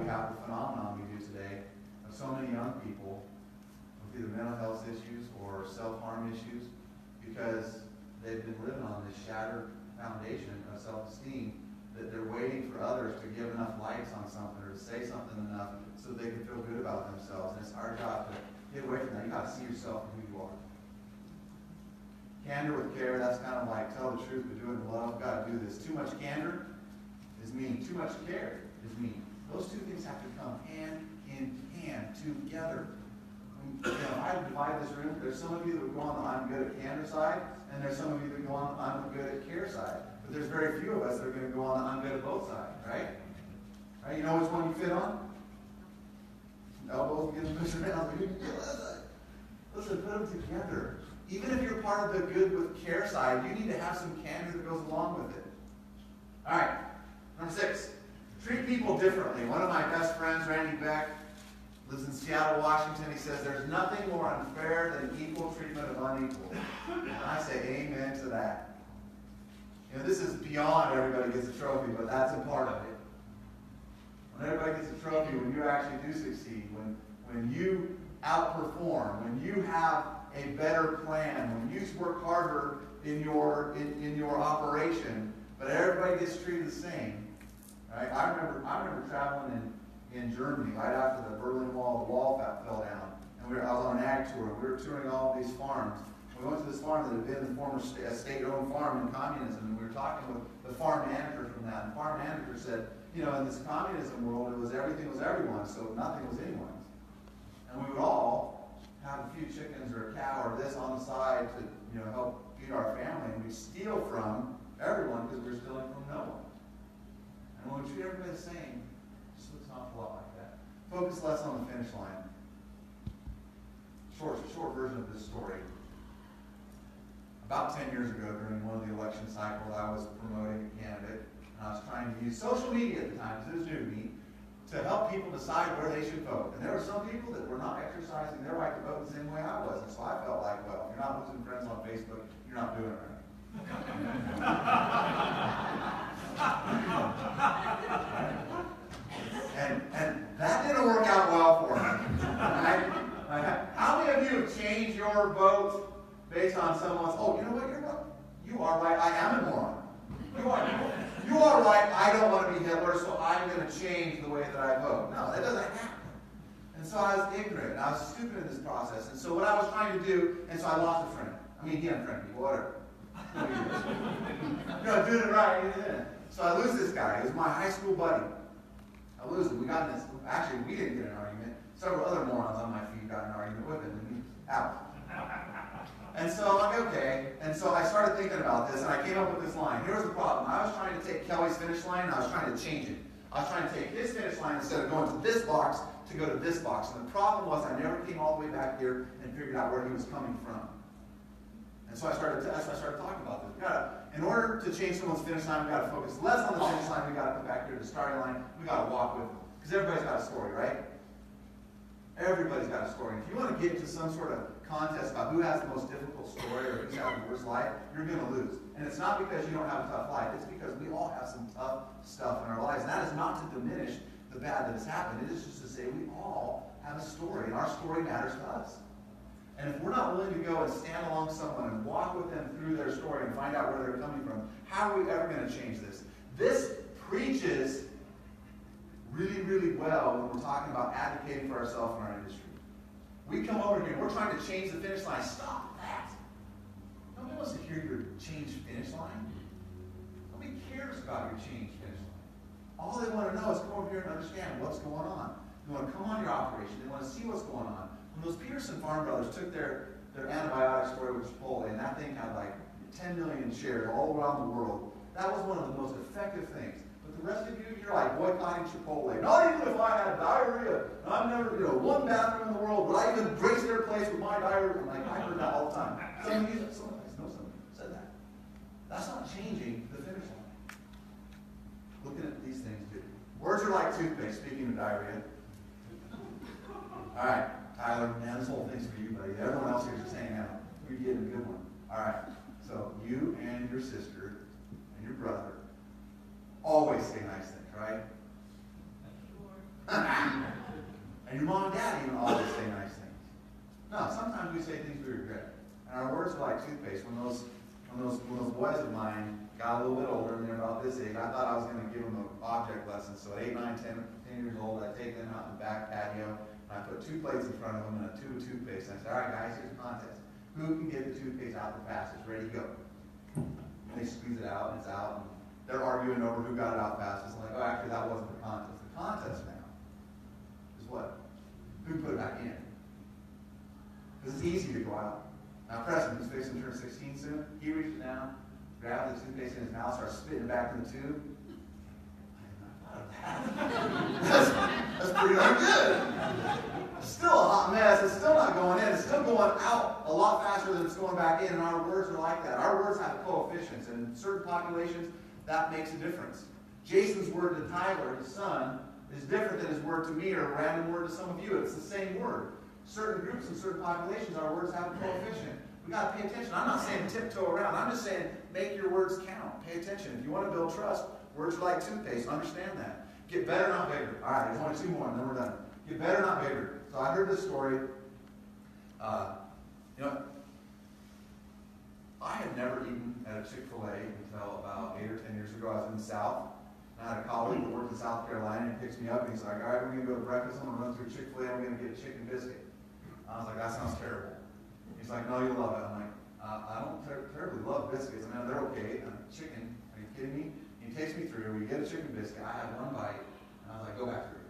we have the phenomenon we do today of so many young people with either mental health issues or self-harm issues, because they've been living on this shattered foundation of self-esteem that they're waiting for others to give enough likes on something or to say something enough so they can feel good about themselves. And it's our job to get away from that. You got to see yourself and who you are. Candor with care, that's kind of like tell the truth but do it in love. Got to do this. Too much candor is mean. Too much care is mean. Those two things have to come hand in hand together. I divide this room. There's some of you that go on the I'm good at candor side, and there's some of you that go on the I'm good at care side. But there's very few of us that are going to go on the I'm good at both sides, right? Right? You know which one you fit on? Elbows getting pushed around. Listen, put them together. Even if you're part of the good with care side, you need to have some candor that goes along with it. All right, number 6. Treat people differently. One of my best friends, Randy Beck, lives in Seattle, Washington. He says, there's nothing more unfair than equal treatment of unequal. And I say amen to that. You know, this is beyond everybody gets a trophy, but that's a part of it. When everybody gets a trophy, when you actually do succeed, when you outperform, when you have a better plan, when you work harder in your operation, but everybody gets treated the same. Right? I remember traveling in Germany right after the Berlin Wall, the wall fell down, and I was on an ag tour. We were touring all of these farms. We went to this farm that had been the former state-owned farm in communism, and we were talking with the farm manager from that. And the farm manager said, you know, in this communism world, everything was everyone's, so nothing was anyone's. And we would all have a few chickens or a cow or this on the side to, you know, help feed our family, and we'd steal from everyone because we were stealing from no one. And when we treat everybody the same, it just looks an awful lot like that. Focus less on the finish line. Short version of this story. About 10 years ago, during one of the election cycles, I was promoting a candidate, and I was trying to use social media at the time, because it was new to me, to help people decide where they should vote. And there were some people that were not exercising their right to vote the same way I was. And so I felt like, well, if you're not losing friends on Facebook, you're not doing it right. and that didn't work out well for me. How many of you have changed your vote based on someone's, oh, you know what, you are right, I am a moron. You are right, I don't want to be Hitler, so I'm going to change the way that I vote. No, that doesn't happen. And so I was ignorant, and I was stupid in this process. And so what I was trying to do, and so I lost a friend. I mean, he unfriended me, whatever. You know, doing it right, he didn't. So I lose this guy. He was my high school buddy. I lose him. We got in this, actually, we didn't get an argument. Several other morons on my feed got an argument with him, and he's out. And so I'm like, okay. And so I started thinking about this, and I came up with this line. Here's the problem. I was trying to take Kelly's finish line, and I was trying to change it. I was trying to take his finish line instead of going to this box to go to this box. And the problem was I never came all the way back here and figured out where he was coming from. And so I started talking about this. In order to change someone's finish line, we've got to focus less on the finish line. We've got to come back here to the starting line. We've got to walk with them. Because everybody's got a story, right? Everybody's got a story. If you want to get into some sort of contest about who has the most difficult story or who's having the worst life, you're going to lose. And it's not because you don't have a tough life. It's because we all have some tough stuff in our lives. And that is not to diminish the bad that has happened. It is just to say we all have a story, and our story matters to us. And if we're not willing to go and stand along someone and walk with them through their story and find out where they're coming from, how are we ever going to change this? This preaches really, really well when we're talking about advocating for ourselves in our industry. We come over here and we're trying to change the finish line. Stop that. Nobody wants to hear your changed finish line. Nobody cares about your changed finish line. All they want to know is come over here and understand what's going on. They want to come on your operation. They want to see what's going on. When those Peterson Farm brothers took their antibiotic story with Chipotle, and that thing had like 10 million shares all around the world, that was one of the most effective things. But the rest of you, you're like boycotting Chipotle. Not even if I had diarrhea, and I've never, one bathroom in the world, would I even grace their place with my diarrhea? I'm like, I heard that all the time. Some of you know somebody said that. That's not changing the finish line. Looking at these things, too. Words are like toothpaste, speaking of diarrhea. All right, Tyler, man, this whole thing's for you, buddy. Everyone else here is just hanging out. You're getting a good one. All right, so you and your sister and your brother always say nice things, right? And your mom and dad even always say nice things. No, sometimes we say things we regret. And our words are like toothpaste. When those boys of mine got a little bit older and they're about this age, I thought I was going to give them an object lesson. So at 8, 9, 10 years old, I'd take them out in the back patio, and I put 2 plates in front of them and a tube of toothpaste. And I said, all right, guys, here's a contest. Who can get the toothpaste out the fastest? Ready, go. And they squeeze it out, and it's out. And they're arguing over who got it out fastest. I'm like, oh, actually, that wasn't the contest. The contest now is what? Who put it back in? Because it's easy to go out. Now, Preston, who's fixing to turn 16 soon, he reaches down, grabs the toothpaste in his mouth, starts spitting it back in the tube. That's pretty darn good. It's still a hot mess. It's still not going in. It's still going out a lot faster than it's going back in, and our words are like that. Our words have coefficients, and in certain populations, that makes a difference. Jason's word to Tyler, his son, is different than his word to me or a random word to some of you. It's the same word. Certain groups and certain populations, our words have a coefficient. We got to pay attention. I'm not saying tiptoe around. I'm just saying make your words count. Pay attention. If you want to build trust, words are like toothpaste. Understand that. Get better, not bigger. All right, there's only 2 more, and then we're done. Get better, not bigger. So I heard this story. I had never eaten at a Chick-fil-A until about 8 or 10 years ago. I was in the South. I had a colleague that worked in South Carolina, and he picks me up, and he's like, all right, we're going to go to breakfast. I'm going to run through Chick-fil-A. I'm going to get a chicken biscuit. I was like, that sounds terrible. He's like, no, you'll love it. I'm like, I don't terribly love biscuits. I mean, they're okay. Chicken, are you kidding me? He takes me through. We get a chicken biscuit. I had 1 bite, and I was like, go back through.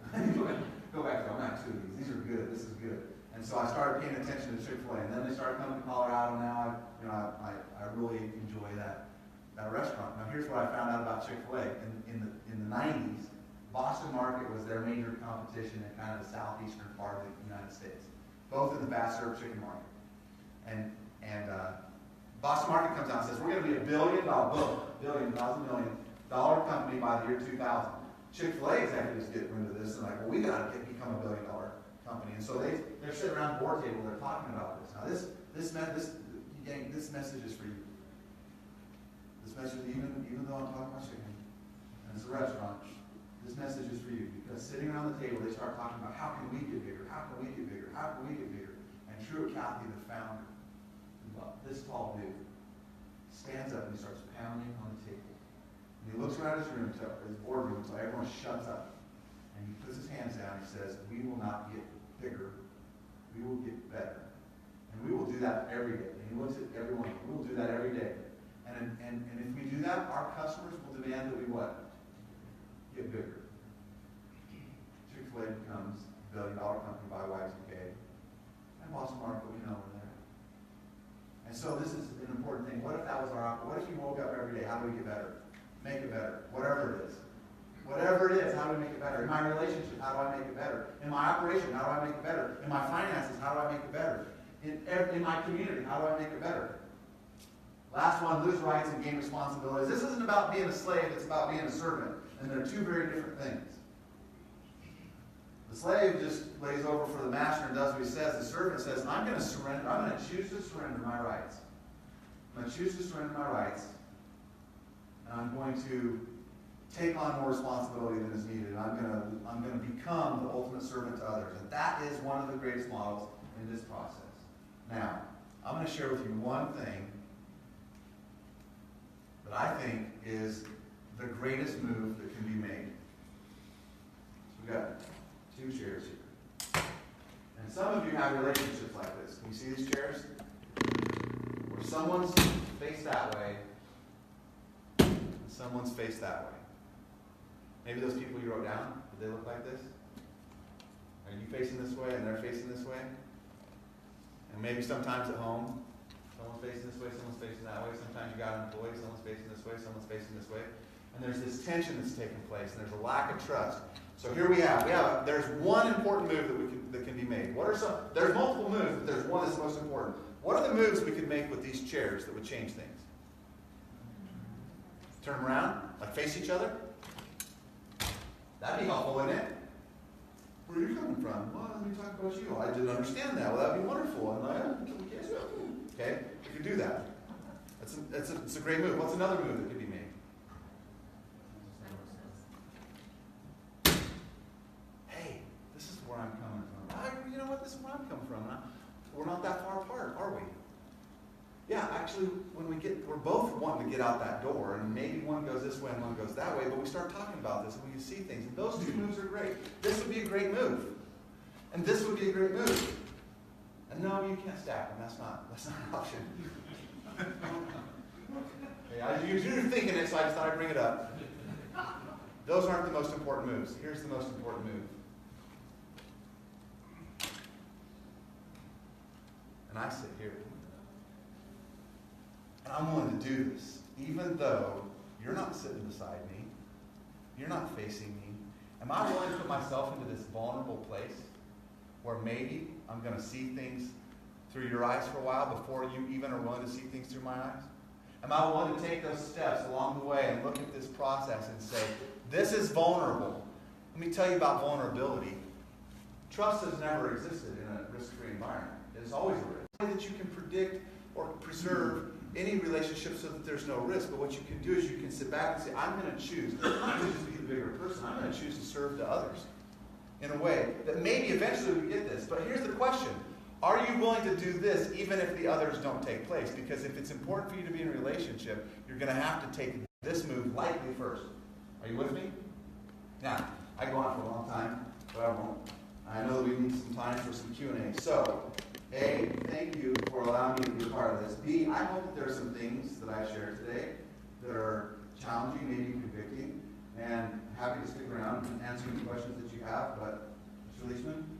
Go back through. I'm not 2 of these. These are good. This is good. And so I started paying attention to Chick-fil-A, and then they started coming to Colorado. Now I really enjoy that restaurant. Now here's what I found out about Chick-fil-A. In the 90s, Boston Market was their major competition in kind of the southeastern part of the United States, both in the fast serve chicken market. And Boston Market comes out and says, we're going to be $1 billion company by the year 2000. Chick-fil-A executives get wind of this and like, well, we got to become $1 billion company. And so they're sitting around the board table, they're talking about this. Now this message is for you. This message, even though I'm talking about chicken, and it's a restaurant, this message is for you. Because sitting around the table, they start talking about how can we get bigger? How can we get bigger? How can we get bigger? And Truett Cathy, the founder, this tall dude, stands up and he starts pounding on the table. And he looks around his boardroom until everyone shuts up. And he puts his hands down and he says, we will not get bigger. We will get better. And we will do that every day. And he looks at everyone. We will do that every day. And if we do that, our customers will demand that we what? Get bigger. Chick-fil-A becomes $1 billion company by Y2K. And Boston Market, we know we're there. And so this is an important thing. What if that was what if you woke up every day? How do we get better? Make it better. Whatever it is. Whatever it is, how do we make it better? In my relationship, how do I make it better? In my operation, how do I make it better? In my finances, how do I make it better? In my community, how do I make it better? Last one, lose rights and gain responsibilities. This isn't about being a slave, it's about being a servant. And they're 2 very different things. The slave just lays over for the master and does what he says. The servant says, I'm going to surrender. I'm going to choose to surrender my rights. I'm going to choose to surrender my rights. And I'm going to take on more responsibility than is needed. And I'm going to become the ultimate servant to others. And that is one of the greatest models in this process. Now, I'm going to share with you one thing that I think is the greatest move that can be made. So we've got 2 chairs here. And some of you have relationships like this. Can you see these chairs? Where someone's faced that way and someone's faced that way. Maybe those people you wrote down, did they look like this? Are you facing this way and they're facing this way? And maybe sometimes at home, someone's facing this way, someone's facing that way. Sometimes you got an employee, someone's facing this way, someone's facing this way. And there's this tension that's taking place, and there's a lack of trust. So here there's one important move that can be made. There's multiple moves, but there's one that's most important. What are the moves we could make with these chairs that would change things? Turn them around, like face each other. That'd be helpful, wouldn't it? Where are you coming from? Well, let me talk about you. I didn't understand that. Well, that'd be wonderful. And okay, we could do that. It's a great move. What's another move that could be made? Hey, this is where I'm coming from. You know what? This is where I'm coming from. We're not that far apart, are we? Yeah, actually, we're both wanting to get out that door, and maybe one goes this way and one goes that way, but we start talking about this and we can see things. And those two moves are great. This would be a great move. And this would be a great move. And no, you can't stack them. That's not an option. Okay, you're thinking it, so I just thought I'd bring it up. Those aren't the most important moves. Here's the most important move. And I sit here. And I'm willing to do this, even though you're not sitting beside me, you're not facing me. Am I willing to put myself into this vulnerable place where maybe I'm going to see things through your eyes for a while before you even are willing to see things through my eyes? Am I willing to take those steps along the way and look at this process and say, this is vulnerable? Let me tell you about vulnerability. Trust has never existed in a risk-free environment. It is always a risk. That you can predict or preserve any relationship so that there's no risk, but what you can do is you can sit back and say, I'm going to choose, I'm going to just be the bigger person, I'm going to choose to serve to others in a way that maybe eventually we get this. But here's the question. Are you willing to do this even if the others don't take place? Because if it's important for you to be in a relationship, you're going to have to take this move likely first. Are you with me? Now, I go on for a long time, but I won't. I know that we need some time for some Q&A. So, A, thank you for allowing me to be a part of this. B, I hope that there are some things that I shared today that are challenging, maybe convicting, and happy to stick around and answer any questions that you have. But, Mr. Leishman?